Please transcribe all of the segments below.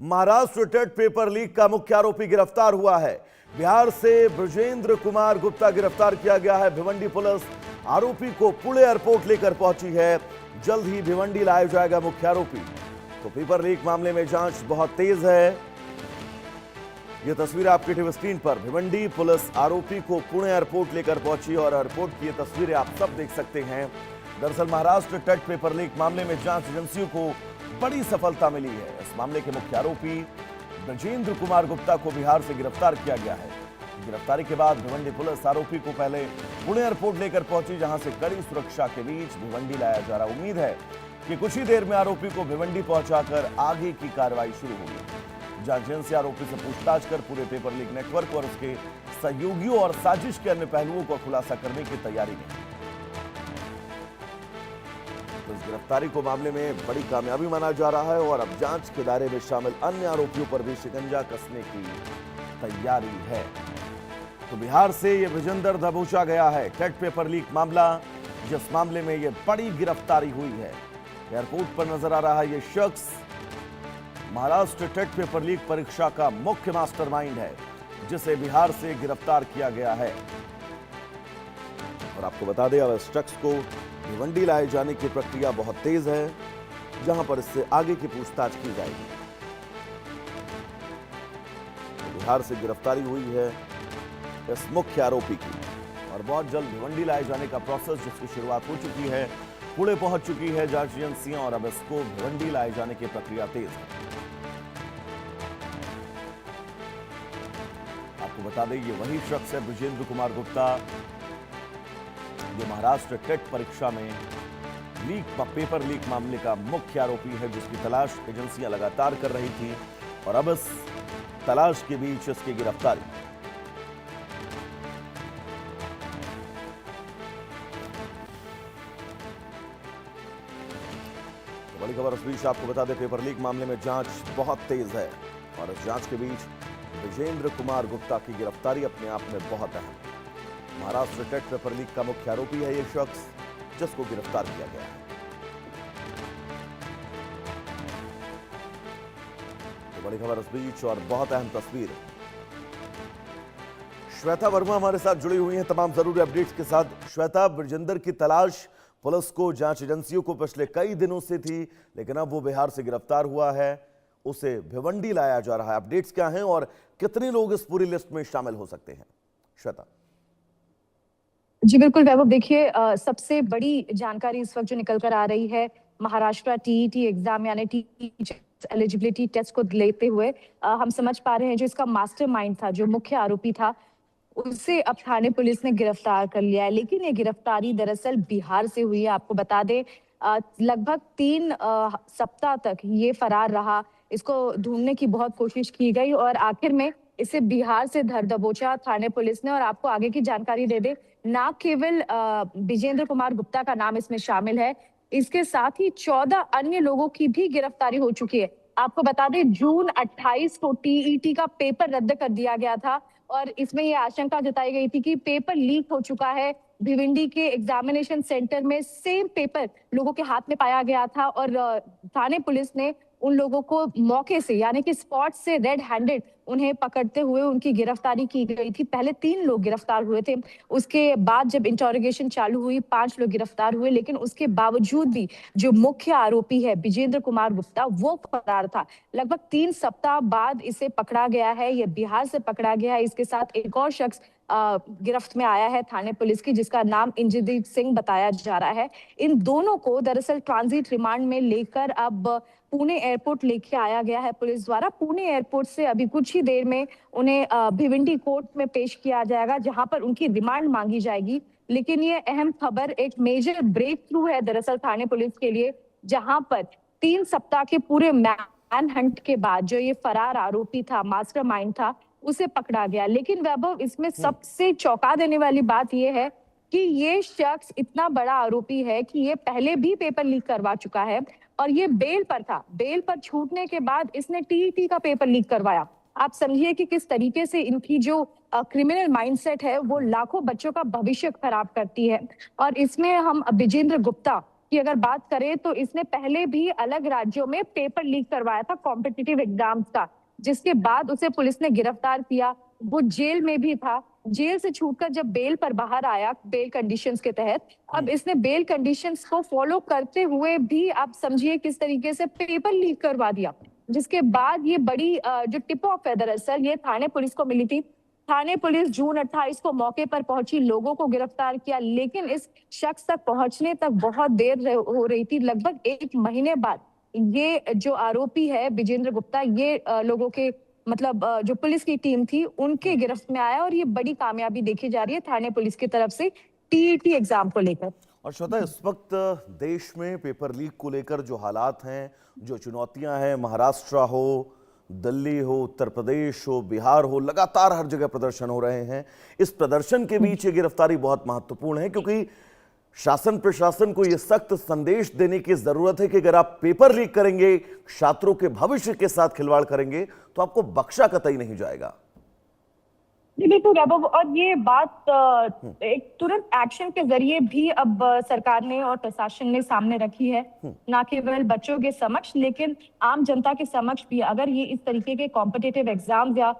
Maharashtra TET paper leak का मुख्य आरोपी गिरफ्तार हुआ है। बिहार से ब्रजेंद्र कुमार गुप्ता गिरफ्तार किया गया है। भिवंडी पुलिस आरोपी को पुणे एयरपोर्ट लेकर पहुंची है। जल्द ही भिवंडी लाया जाएगा मुख्य आरोपी। तो पेपर लीक मामले में जांच बहुत तेज है। यह तस्वीर आपकी टीवी स्क्रीन पर। भिवंडी पुलिस आरोपी को पुणे एयरपोर्ट लेकर पहुंची और एयरपोर्ट की ये तस्वीरें आप सब देख सकते हैं। दरअसल महाराष्ट्र टेट पेपर लीक मामले में जांच एजेंसियों को बड़ी सफलता मिली है। इस मामले के मुख्य आरोपी ब्रजेंद्र कुमार गुप्ता को बिहार से गिरफ्तार किया गया है। गिरफ्तारी के बाद भिवंडी पुलिस आरोपी को पहले पुणे एयरपोर्ट लेकर पहुंची, जहां से कड़ी सुरक्षा के बीच भिवंडी लाया जा रहा। उम्मीद है कि कुछ ही देर में आरोपी को भिवंडी पहुंचाकर आगे की कार्रवाई शुरू होगी। जांच एजेंसी आरोपी से पूछताछ कर पूरे पेपर लीक नेटवर्क और उसके सहयोगियों और साजिश के अन्य पहलुओं को खुलासा करने की तैयारी में है। तो इस गिरफ्तारी को मामले में बड़ी कामयाबी माना जा रहा है और अब जांच के दायरे में शामिल अन्य आरोपियों पर भी शिकंजा कसने की तैयारी है। तो बिहार से ये विजेंदर दबोचा गया है। टेट पेपर लीक मामला, जिस मामले में ये बड़ी गिरफ्तारी हुई है। एयरपोर्ट पर नजर आ रहा है ये शख्स महाराष्ट्र टेट पेपर लीक परीक्षा का मुख्य मास्टरमाइंड है, जिसे बिहार से गिरफ्तार किया गया है। और आपको बता दें, अब इस शख्स को भिवंडी लाए जाने की प्रक्रिया बहुत तेज है, जहां पर इससे आगे की पूछताछ की जाएगी। तो बिहार से गिरफ्तारी हुई है इस मुख्य आरोपी की और बहुत जल्द भिवंडी लाए जाने का प्रोसेस, जिसकी शुरुआत हो चुकी है, पुणे पहुंच चुकी है जांच एजेंसियां और अब इसको भिवंडी लाए जाने की प्रक्रिया तेज है। आपको बता दें, ये वही शख्स है ब्रजेंद्र कुमार गुप्ता, जो महाराष्ट्र टेट परीक्षा में पेपर लीक मामले का मुख्य आरोपी है, जिसकी तलाश एजेंसियां लगातार कर रही थी और अब इस तलाश के बीच इसकी गिरफ्तारी। तो बड़ी खबर इस बीच आपको बता दें, पेपर लीक मामले में जांच बहुत तेज है और इस जांच के बीच ब्रजेंद्र कुमार गुप्ता की गिरफ्तारी अपने आप में बहुत अहम है। महाराष्ट्र टेट पेपर लीक का मुख्य आरोपी है ये शख्स, जिसको गिरफ्तार किया गया है। तो बड़ी खबर इस बीच और बहुत अहम तस्वीर। श्वेता वर्मा हमारे साथ जुड़ी हुई हैं तमाम जरूरी अपडेट्स के साथ। श्वेता, ब्रजेंद्र की तलाश पुलिस को, जांच एजेंसियों को पिछले कई दिनों से थी, लेकिन अब वो बिहार से गिरफ्तार हुआ है, उसे भिवंडी लाया जा रहा है। अपडेट्स क्या हैं और कितने लोग इस पूरी लिस्ट में शामिल हो सकते हैं? श्वेता। जी बिल्कुल वैभव, देखिए सबसे बड़ी जानकारी इस वक्त जो निकल कर आ रही है, महाराष्ट्र टीईटी एग्जाम यानी टीचर्स एलिजिबिलिटी टेस्ट को लेते हुए हम समझ पा रहे हैं जो इसका मास्टरमाइंड था, जो मुख्य आरोपी था, उसे अब थाने पुलिस ने गिरफ्तार कर लिया है। लेकिन ये गिरफ्तारी दरअसल बिहार से हुई है। आपको बता दें, लगभग 3 सप्ताह तक ये फरार रहा। इसको ढूंढने की बहुत कोशिश की गई और आखिर में इसे बिहार से धर दबोचा थाने पुलिस ने। और आपको आगे की जानकारी दे दे, ना केवल ब्रजेंद्र कुमार गुप्ता का नाम इसमें शामिल है, इसके साथ ही 14 अन्य लोगों की भी गिरफ्तारी हो चुकी है। आपको बता दें, जून 28 को टीईटी का पेपर रद्द कर दिया गया था और इसमें यह आशंका जताई गई थी कि पेपर लीक हो चुका है। भिवंडी के एग्जामिनेशन सेंटर में सेम पेपर लोगों के हाथ में पाया गया था और थाने पुलिस ने उन लोगों को मौके से यानी कि स्पॉट से रेड हैंडेड उन्हें पकड़ते हुए उनकी गिरफ्तारी की गई थी। पहले 3 लोग गिरफ्तार हुए थे, उसके बाद जब इंटरोगेशन चालू हुई 5 लोग गिरफ्तार हुए, लेकिन उसके बावजूद भी जो मुख्य आरोपी है ब्रजेंद्र कुमार गुप्ता, वो फरार था। लगभग 3 सप्ताह बाद इसे पकड़ा गया है, ये बिहार से पकड़ा गया है। इसके साथ एक और शख्स गिरफ्त में आया है थाने पुलिस की, जिसका नाम इंद्रजीत सिंह बताया जा रहा है। इन दोनों को दरअसल ट्रांजिट रिमांड में लेकर अब पुणे एयरपोर्ट लेके आया गया है पुलिस द्वारा। पुणे एयरपोर्ट से अभी कुछ ही देर में उन्हें भिवंडी कोर्ट में पेश किया जाएगा, जहां पर उनकी रिमांड मांगी जाएगी। लेकिन ये अहम खबर, एक मेजर ब्रेक थ्रू है दरअसल थाने पुलिस के लिए, जहां पर 3 सप्ताह के पूरे मैन हंट के बाद जो ये फरार आरोपी था, मास्टरमाइंड था, उसे पकड़ा गया। लेकिन वैभव, इसमें सबसे चौंका देने वाली बात यह है कि ये शख्स इतना बड़ा आरोपी है कि ये पहले भी पेपर लीक करवा चुका है और ये बेल पर था। बेल पर छूटने के बाद इसने टीईटी का पेपर लीक करवाया। आप समझिए कि किस तरीके से इनकी जो क्रिमिनल माइंडसेट है वो लाखों बच्चों का भविष्य खराब करती है। और इसमें हम ब्रजेंद्र गुप्ता कि अगर बात करें तो इसने पहले भी अलग राज्यों में पेपर लीक करवाया था कॉम्पिटिटिव एग्जाम्स का, जिसके बाद उसे पुलिस ने गिरफ्तार किया। वो जेल में भी था। जेल से छूटकर जब बेल पर बाहर आया, बेल कंडीशंस के तहत, अब इसने बेल कंडीशंस को फॉलो करते हुए भी आप समझिए किस तरीके से पेपर लीक करवा दिया, जिसके बाद ये बड़ी जो टिप ऑफ है दरअसल ये थाने पुलिस को मिली थी। थाने पुलिस जून 28 को मौके पर पहुंची, लोगों को गिरफ्तार किया, लेकिन इस शख्स तक पहुंचने तक बहुत देर हो रही थी। लगभग 1 महीने बाद ये जो आरोपी है विजेंद्र गुप्ता, ये लोगों के मतलब जो पुलिस की टीम थी उनके गिरफ्त में आया, और ये बड़ी कामयाबी देखी जा रही है थाने पुलिस की तरफ से टीईटी एग्जाम को लेकर। और श्वेता, इस वक्त देश में पेपर लीक को लेकर जो हालात हैं, जो चुनौतियां हैं, महाराष्ट्र हो, दिल्ली हो, उत्तर प्रदेश हो, बिहार हो, लगातार हर जगह प्रदर्शन हो रहे हैं। इस प्रदर्शन के बीच ये गिरफ्तारी बहुत महत्वपूर्ण है, क्योंकि शासन प्रशासन को यह सख्त संदेश देने की जरूरत है कि अगर आप पेपर लीक करेंगे, छात्रों के भविष्य के साथ खिलवाड़ करेंगे, तो आपको बख्शा कतई नहीं जाएगा। जी बिल्कुल वैभव, और ये बात एक तुरंत एक्शन के जरिए भी अब सरकार ने और प्रशासन ने सामने रखी है, ना केवल बच्चों के समक्ष लेकिन आम जनता के समक्ष भी। अगर ये इस तरीके के कॉम्पिटिटिव एग्जाम्स या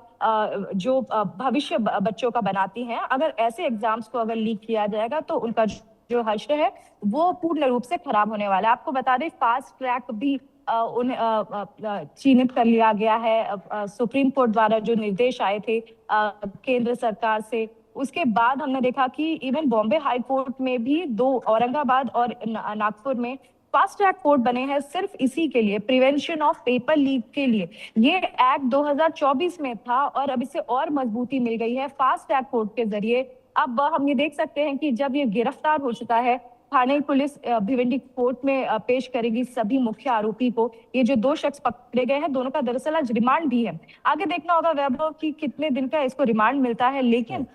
जो भविष्य बच्चों का बनाती हैं, अगर ऐसे एग्जाम्स को अगर लीक किया जाएगा तो उनका जो हश्र है वो पूर्ण रूप से खराब होने वाला है। आपको बता दें फास्ट ट्रैक भी उन्हें चिन्हित कर लिया गया है सुप्रीम कोर्ट द्वारा जो निर्देश आए थे केंद्र सरकार से। उसके बाद हमने देखा कि इवन बॉम्बे हाई कोर्ट में भी 2 औरंगाबाद और नागपुर में फास्ट ट्रैक कोर्ट बने हैं सिर्फ इसी के लिए, प्रिवेंशन ऑफ पेपर लीक के लिए। ये एक्ट 2024 में था और अब इसे और मजबूती मिल गई है फास्ट ट्रैक कोर्ट के जरिए। अब हम ये देख सकते हैं कि जब ये गिरफ्तार हो चुका है, थाने पुलिस भिवंडी कोर्ट में पेश करेगी सभी मुख्य आरोपी को। ये जो 2 शख्स पकड़े गए हैं, दोनों का दरअसल आज रिमांड भी है। आगे देखना होगा वैभव कि कितने दिन का इसको रिमांड मिलता है, लेकिन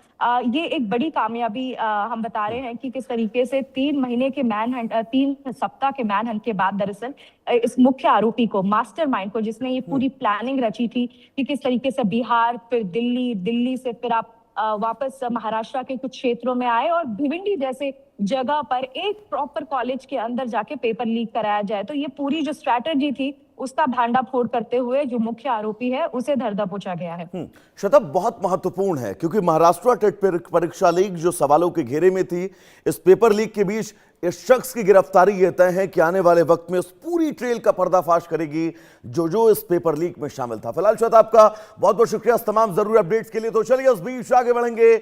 ये एक बड़ी कामयाबी हम बता रहे हैं कि किस तरीके से 3 महीने के मैनहंट 3 सप्ताह के मैनहंट के बाद दरअसल इस मुख्य आरोपी को, मास्टरमाइंड को, जिसने ये पूरी प्लानिंग रची थी कि किस तरीके से बिहार, फिर दिल्ली से फिर आप वापस महाराष्ट्र के कुछ क्षेत्रों में आए और भिवंडी जैसे जगह पर एक प्रॉपर कॉलेज के अंदर जाके पेपर लीक कराया जाए। तो ये पूरी जो स्ट्रैटेजी थी उसका भांडाफोड़ करते हुए जो मुख्य आरोपी है उसे धर दबोचा गया है। श्वेता, बहुत महत्वपूर्ण है क्योंकि महाराष्ट्र टेट परीक्षा लीक जो सवालों के घेरे में थी, इस पेपर लीक के बीच इस शख्स की गिरफ्तारी यह तय है कि आने वाले वक्त में उस पूरी ट्रेल का पर्दाफाश करेगी जो इस पेपर लीक में शामिल था। फिलहाल श्वेता, आपका बहुत बहुत शुक्रिया इस तमाम जरूरी अपडेट्स के लिए। तो चलिए उस बीच आगे बढ़ेंगे।